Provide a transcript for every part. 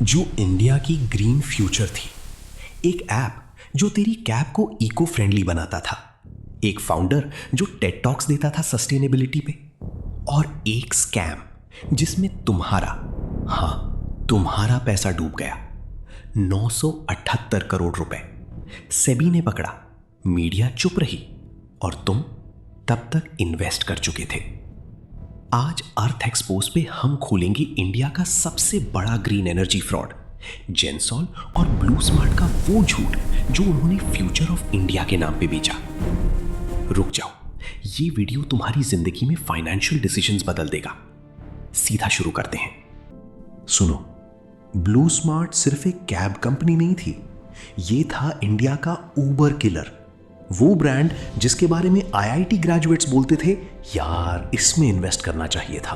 जो इंडिया की green future थी। एक ऐप जो तेरी कैब को इको फ्रेंडली बनाता था। एक फाउंडर जो टेड टॉक्स देता था सस्टेनेबिलिटी पे। और एक स्कैम जिसमें तुम्हारा पैसा डूब गया। 978 करोड़ रुपए। सेबी ने पकड़ा, मीडिया चुप रही और तुम तब तक इन्वेस्ट कर चुके थे। आज अर्थ एक्सपोज पे हम खोलेंगे इंडिया का सबसे बड़ा ग्रीन एनर्जी फ्रॉड, जेंसॉल और ब्लू स्मार्ट का वो झूठ जो उन्होंने फ्यूचर ऑफ इंडिया के नाम पे बेचा। रुक जाओ, ये वीडियो तुम्हारी जिंदगी में फाइनेंशियल डिसीजंस बदल देगा। सीधा शुरू करते हैं। सुनो, ब्लू स्मार्ट सिर्फ एक कैब कंपनी नहीं थी, ये था इंडिया का उबर किलर। वो ब्रांड जिसके बारे में आईआईटी ग्रेजुएट्स बोलते थे, यार इसमें इन्वेस्ट करना चाहिए था।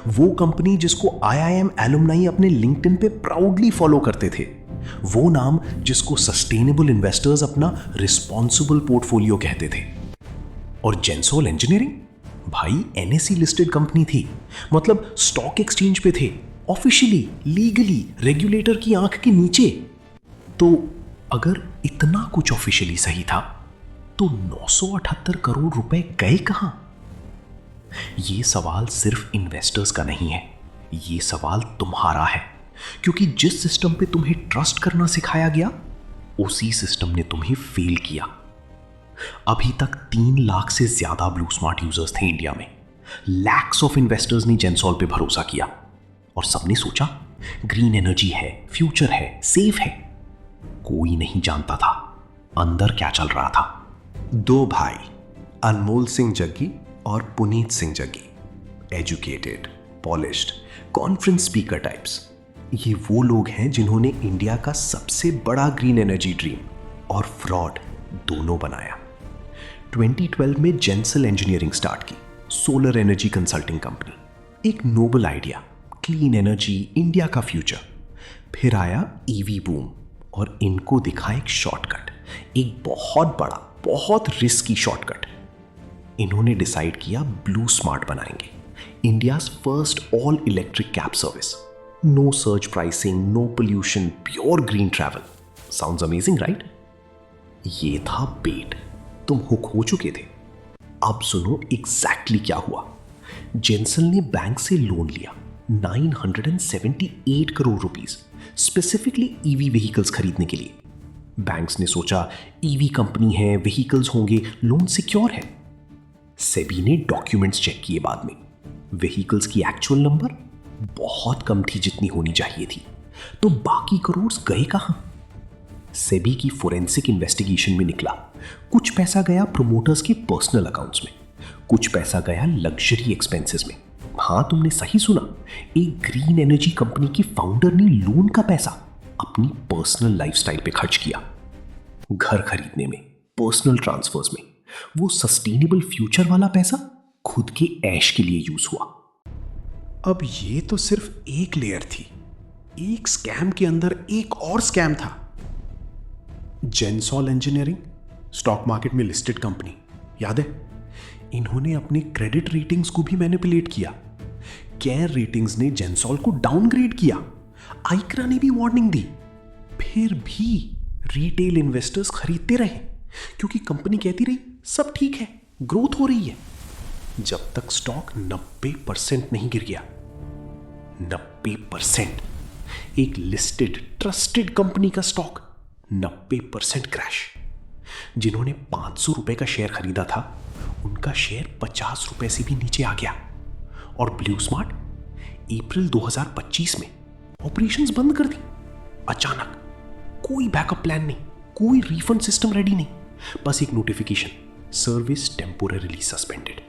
वो कंपनी जिसको आईआईएम एलुमनाई अपने लिंक्डइन पे प्राउडली फॉलो करते थे। वो नाम जिसको सस्टेनेबल इन्वेस्टर्स अपना रिस्पॉन्सिबल पोर्टफोलियो कहते थे। और जेंसोल इंजीनियरिंग, भाई एनएसई लिस्टेड कंपनी थी, मतलब स्टॉक एक्सचेंज पे थे, ऑफिशियली, लीगली, रेगुलेटर की आंख के नीचे। तो अगर इतना कुछ ऑफिशियली सही था तो 978 करोड़ रुपए गए कहां? ये सवाल सिर्फ इन्वेस्टर्स का नहीं है, ये सवाल तुम्हारा है। क्योंकि जिस सिस्टम पे तुम्हें ट्रस्ट करना सिखाया गया, उसी सिस्टम ने तुम्हें फेल किया। अभी तक 3 लाख से ज्यादा ब्लू स्मार्ट यूजर्स थे इंडिया में। लैक्स ऑफ इन्वेस्टर्स ने जेंसॉल पे भरोसा किया और सबने सोचा ग्रीन एनर्जी है, फ्यूचर है, सेफ है। कोई नहीं जानता था अंदर क्या चल रहा था। 2 भाई, अनमोल सिंह जग्गी और Puneet Singh Jaggi, educated, polished, conference speaker types. ये वो लोग हैं जिन्होंने इंडिया का सबसे बड़ा ग्रीन एनर्जी ड्रीम और फ्रॉड दोनों बनाया। 2012 में जेंसल इंजीनियरिंग स्टार्ट की, सोलर एनर्जी कंसल्टिंग कंपनी। एक noble idea, clean energy, India का फ्यूचर। फिर आया ईवी बूम और इनको दिखा एक शॉर्टकट, एक बहुत बड़ा, बहुत रिस्की शॉर्टकट। इन्होंने डिसाइड किया ब्लू स्मार्ट बनाएंगे, India's first all electric cab service. No surge pricing, no pollution, pure green travel. Sounds amazing, right? ये था बेट, तुम हुक हो चुके थे। अब सुनो एग्जैक्टली क्या हुआ। जेंसल ने बैंक से लोन लिया 978 crore rupees, specifically EV vehicles खरीदने के लिए। बैंक्स ने सोचा ईवी कंपनी है, व्हीकल्स होंगे, लोन सिक्योर है। सेबी ने डॉक्यूमेंट्स चेक किए बाद में। व्हीकल्स की एक्चुअल नंबर बहुत कम थी जितनी होनी चाहिए थी, तो बाकी करोड़ गए कहां? सेबी की फोरेंसिक इन्वेस्टिगेशन में निकला कुछ पैसा गया प्रोमोटर्स के पर्सनल अकाउंट्स में, कुछ पैसा गया लग्जरी एक्सपेंसेस में। हां, तुमने सही सुना, एक ग्रीन एनर्जी कंपनी के फाउंडर ने लोन का पैसा अपनी पर्सनल लाइफस्टाइल पे खर्च किया। घर खरीदने में, पर्सनल ट्रांसफर्स में। वो सस्टेनेबल फ्यूचर वाला पैसा खुद के ऐश के लिए यूज हुआ। अब ये तो सिर्फ एक लेयर थी, एक स्कैम के अंदर एक और स्कैम था। जेंसॉल इंजीनियरिंग, स्टॉक मार्केट में लिस्टेड कंपनी, याद है? इन्होंने अपने क्रेडिट रेटिंग्स को भी मैनिपुलेट किया। केयर रेटिंग्स ने जेंसॉल को डाउनग्रेड किया, आइक्रा ने भी वार्निंग दी। फिर भी रिटेल इन्वेस्टर्स खरीदते रहे क्योंकि कंपनी कहती रही सब ठीक है, ग्रोथ हो रही है। जब तक स्टॉक 90% नहीं गिर गया। 90%। एक लिस्टेड ट्रस्टेड कंपनी का स्टॉक 90% क्रैश। जिन्होंने 500 रुपए का शेयर खरीदा था, उनका शेयर 50 रुपए से भी नीचे आ गया। और ब्लू स्मार्ट अप्रैल 2025 में ऑपरेशंस बंद कर दी अचानक। कोई बैकअप प्लान नहीं, कोई रिफंड सिस्टम रेडी नहीं, बस एक notification, service temporarily suspended.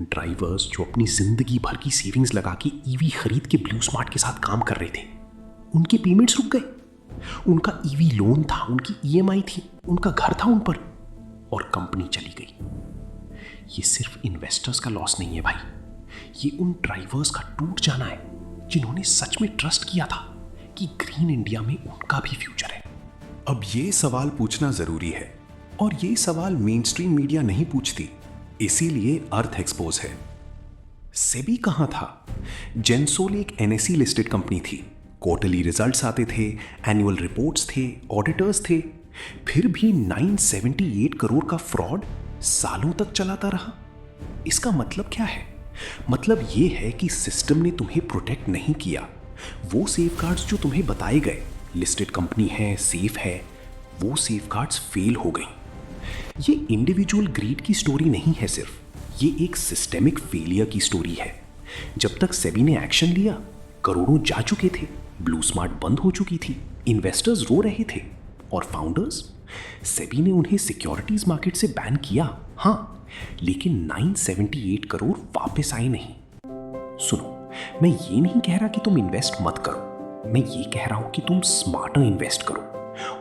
Drivers जो अपनी जिंदगी भर की सेविंग्स लगा के ईवी खरीद के ब्लू स्मार्ट के साथ काम कर रहे थे, उनके पेमेंट्स रुक गए। उनका ईवी लोन था, उनकी ईएमआई थी, उनका घर था उन पर, और कंपनी चली गई। ये सिर्फ इन्वेस्टर्स का लॉस नहीं है भाई, ये उन ड्राइवर्स का टूट जाना है जिन्होंने सच में ट्रस्ट किया था कि ग्रीन इंडिया में उनका भी फ्यूचर है। अब ये सवाल पूछना जरूरी है, और ये सवाल मेन स्ट्रीम मीडिया नहीं पूछती, इसीलिए अर्थ एक्सपोज है। सेबी कहां था? जेंसोल एक एनएसई लिस्टेड कंपनी थी, क्वार्टरली रिजल्ट्स आते थे, एनुअल रिपोर्ट्स थे, ऑडिटर्स थे, फिर भी 978 करोड़ का फ्रॉड सालों तक चलाता रहा। इसका मतलब क्या है? मतलब ये है कि सिस्टम ने तुम्हें प्रोटेक्ट नहीं किया। वो सेफगार्ड्स जो तुम्हें बताए गए, लिस्टेड कंपनी है, सेफ है, वो सेफगार्ड्स फेल हो गई। ये इंडिविजुअल ग्रीड की स्टोरी नहीं है सिर्फ, ये एक सिस्टेमिक फेलियर की स्टोरी है। जब तक सेबी ने एक्शन लिया, करोड़ों जा चुके थे, ब्लू स्मार्ट बंद हो चुकी थी, इन्वेस्टर्स रो रहे थे, और फाउंडर्स, सेबी ने उन्हें सिक्योरिटीज मार्केट से बैन किया, हाँ, लेकिन 978 करोड़ वापस आए नहीं। सुनो, मैं ये नहीं कह रहा कि तुम इन्वेस्ट मत करो, मैं ये कह रहा हूं कि तुम स्मार्टर इन्वेस्ट करो,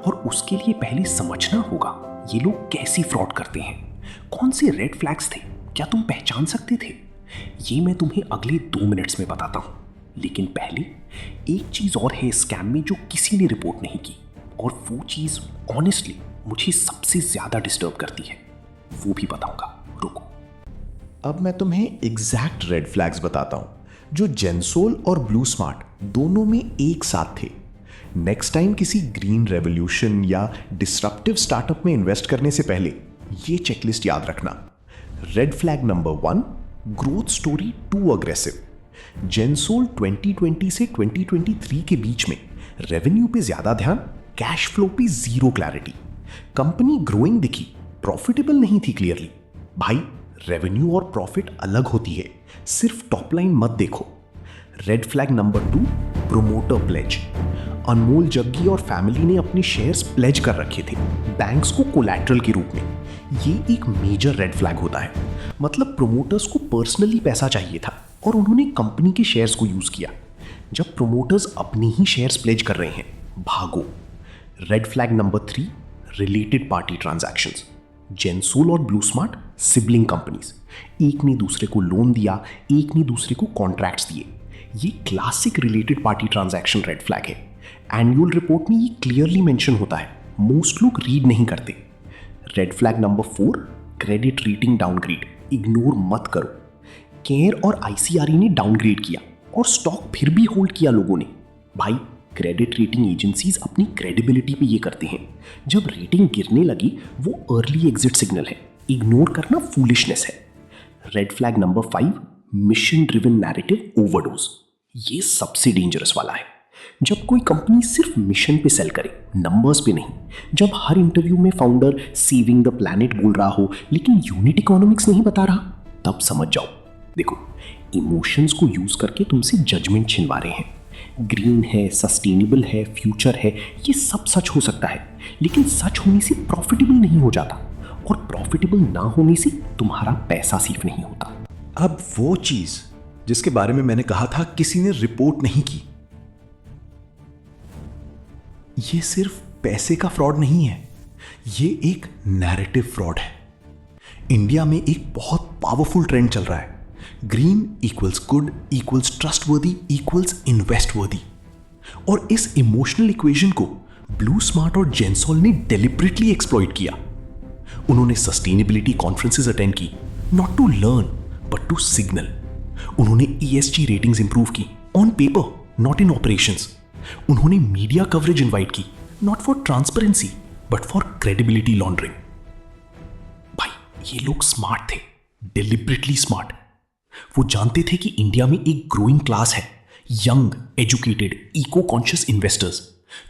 और उसके लिए पहले समझना होगा ये लोग कैसी फ्रॉड करते हैं, कौन से रेड फ्लैग्स थे, क्या तुम पहचान सकते थे? ये मैं तुम्हें अगले 2 मिनट्स में बताता हूं। लेकिन पहले एक चीज और है स्कैम में जो किसी ने रिपोर्ट नहीं की, और वो चीज ऑनेस्टली मुझे सबसे ज्यादा डिस्टर्ब करती है, वो भी बताऊंगा, रुको। अब मैं तुम्हें एग्जैक्ट रेड फ्लैग्स बताता हूं जो जेंसोल और ब्लू स्मार्ट दोनों में एक साथ थे। नेक्स्ट टाइम किसी ग्रीन रेवोल्यूशन या डिसरप्टिव स्टार्टअप में इन्वेस्ट करने से पहले ये चेकलिस्ट याद रखना। Red flag number 1, growth story too aggressive. Gensol 2020 से 2023 के बीच में रेवेन्यू पे ज्यादा ध्यान, कैश फ्लो पे जीरो क्लैरिटी। कंपनी ग्रोइंग दिखी, प्रॉफिटेबल नहीं थी क्लियरली। भाई, रेवेन्यू और प्रॉफिट अलग होती है, सिर्फ टॉप लाइन मत देखो। Red flag number 2, promoter pledge. Anmol Jaggi और फैमिली ने अपने शेयर्स प्लेज कर रखे थे बैंक्स को कोलैटरल के रूप में। ये एक मेजर रेड फ्लैग होता है, मतलब प्रोमोटर्स को पर्सनली पैसा चाहिए था और उन्होंने कंपनी के शेयर्स को यूज किया। जब प्रोमोटर्स अपने ही शेयर्स प्लेज कर रहे हैं, भागो। Red flag number 3, related party transactions. Gensol और ब्लू स्मार्ट सिबलिंग कंपनीज, एक ने दूसरे को लोन दिया, एक ने दूसरे को कॉन्ट्रैक्ट्स दिए। ये classic related party transaction red flag है। एनुअल रिपोर्ट में ये क्लियरली मेंशन होता है, मोस्ट लोग रीड नहीं करते। Red flag number 4, credit rating downgrade. Ignore मत करो। केयर और आईसीआरई ने डाउनग्रेड किया और स्टॉक फिर भी होल्ड किया लोगों ने। भाई, क्रेडिट रेटिंग एजेंसीज अपनी क्रेडिबिलिटी पे ये करते हैं। जब रेटिंग गिरने लगी, वो अर्ली एग्जिट सिग्नल है, इग्नोर करना फूलिशनेस है। Red flag number 5, mission driven narrative overdose. ये सबसे डेंजरस वाला है। जब कोई कंपनी सिर्फ मिशन पे सेल करे, नंबर्स पे नहीं। जब हर इंटरव्यू में फाउंडर सेविंग द प्लैनेट बोल रहा हो लेकिन यूनिट इकोनॉमिक्स नहीं बता रहा, तब समझ जाओ। देखो, इमोशंस को यूज करके तुमसे जजमेंट छिनवा रहे हैं। ग्रीन है, सस्टेनेबल है, फ्यूचर है, ये सब सच हो सकता है, लेकिन सच होने से प्रॉफिटेबल नहीं हो जाता, और प्रॉफिटेबल ना होने से तुम्हारा पैसा सेफ नहीं होता। अब वो चीज जिसके बारे में मैंने कहा था किसी ने रिपोर्ट नहीं की, ये सिर्फ पैसे का फ्रॉड नहीं है, ये एक नैरेटिव फ्रॉड है। इंडिया में एक बहुत पावरफुल ट्रेंड चल रहा है, green equals good equals trustworthy equals investworthy. और इस इमोशनल इक्वेशन को ब्लू स्मार्ट और जेंसोल ने डेलिबरेटली एक्सप्लॉइट किया। उन्होंने सस्टेनेबिलिटी कॉन्फ्रेंसेस अटेंड की, not to learn but to signal. उन्होंने ESG रेटिंग्स इंप्रूव की, on paper not in operations. उन्होंने मीडिया कवरेज इनवाइट की, not for transparency but for credibility laundering. भाई, ये लोग स्मार्ट थे, डिलिबरेटली स्मार्ट। वो जानते थे कि इंडिया में एक ग्रोइंग क्लास है, young, educated, eco conscious investors,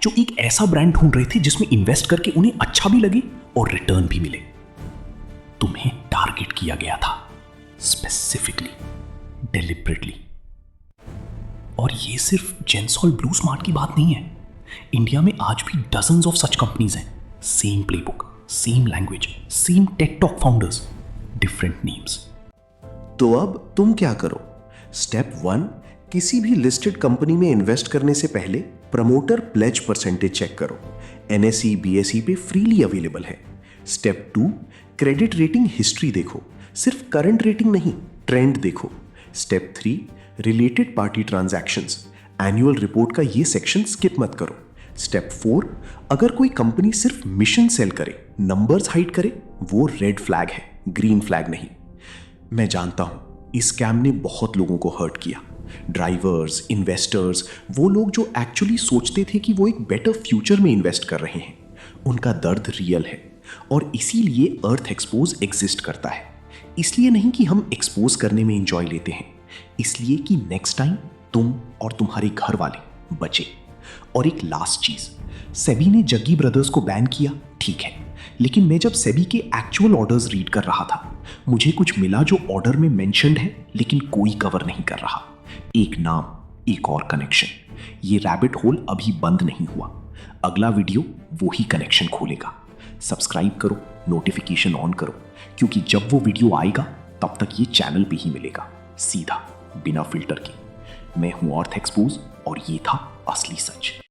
जो एक ऐसा ब्रांड ढूंढ रहे थे जिसमें इन्वेस्ट करके उन्हें अच्छा भी लगे और रिटर्न भी मिले। तुम्हें टारगेट किया गया था, स्पेसिफिकली, डिलिबरेटली। और ये सिर्फ जेंसोल ब्लू स्मार्ट की बात नहीं है। इंडिया में आज भी डजन्स ऑफ सच कंपनीज हैं, same playbook, same language, same tech talk founders, different names. तो अब तुम क्या करो? स्टेप 1, किसी भी लिस्टेड कंपनी में इन्वेस्ट करने से पहले प्रमोटर प्लेज परसेंटेज चेक करो। NSE, BSE पे फ्रीली अवेलेबल है। स्टेप 2, क्रेडिट रेटिंग हिस्ट्री देखो, सिर्फ करंट रेटिंग नहीं, ट्रेंड देखो। Step 3, related party transactions, annual report का ये सेक्शन स्किप मत करो। स्टेप 4, अगर कोई कंपनी सिर्फ मिशन सेल करे, नंबर्स हाइड करे, वो रेड फ्लैग है, ग्रीन फ्लैग नहीं। मैं जानता हूं इस स्कैम ने बहुत लोगों को हर्ट किया, ड्राइवर्स, इन्वेस्टर्स, वो लोग जो एक्चुअली सोचते थे कि वो एक बेटर फ्यूचर में इन्वेस्ट कर रहे हैं, उनका दर्द रियल है और इसीलिए अर्थ एक्सपोज एग्जिस्ट करता है। इसलिए नहीं कि हम एक्सपोज करने में एंजॉय लेते हैं, इसलिए कि नेक्स्ट टाइम तुम और तुम्हारे घर वाले बचे। और एक लास्ट चीज, सेबी ने जग्गी ब्रदर्स को बैन किया, ठीक है, लेकिन मैं जब सेबी के एक्चुअल ऑर्डर्स रीड कर रहा था, मुझे कुछ मिला जो ऑर्डर में मेंशन्ड है लेकिन कोई कवर नहीं कर रहा। एक नाम, एक और कनेक्शन। ये रैबिट होल अभी बंद नहीं हुआ, अगला वीडियो वो ही कनेक्शन खोलेगा। सब्सक्राइब करो, नोटिफिकेशन ऑन करो, क्योंकि जब वो वीडियो आएगा तब तक ये चैनल पे ही मिलेगा, सीधा, बिना फिल्टर के। मैं हूं अर्थ एक्सपोज और ये था असली सच।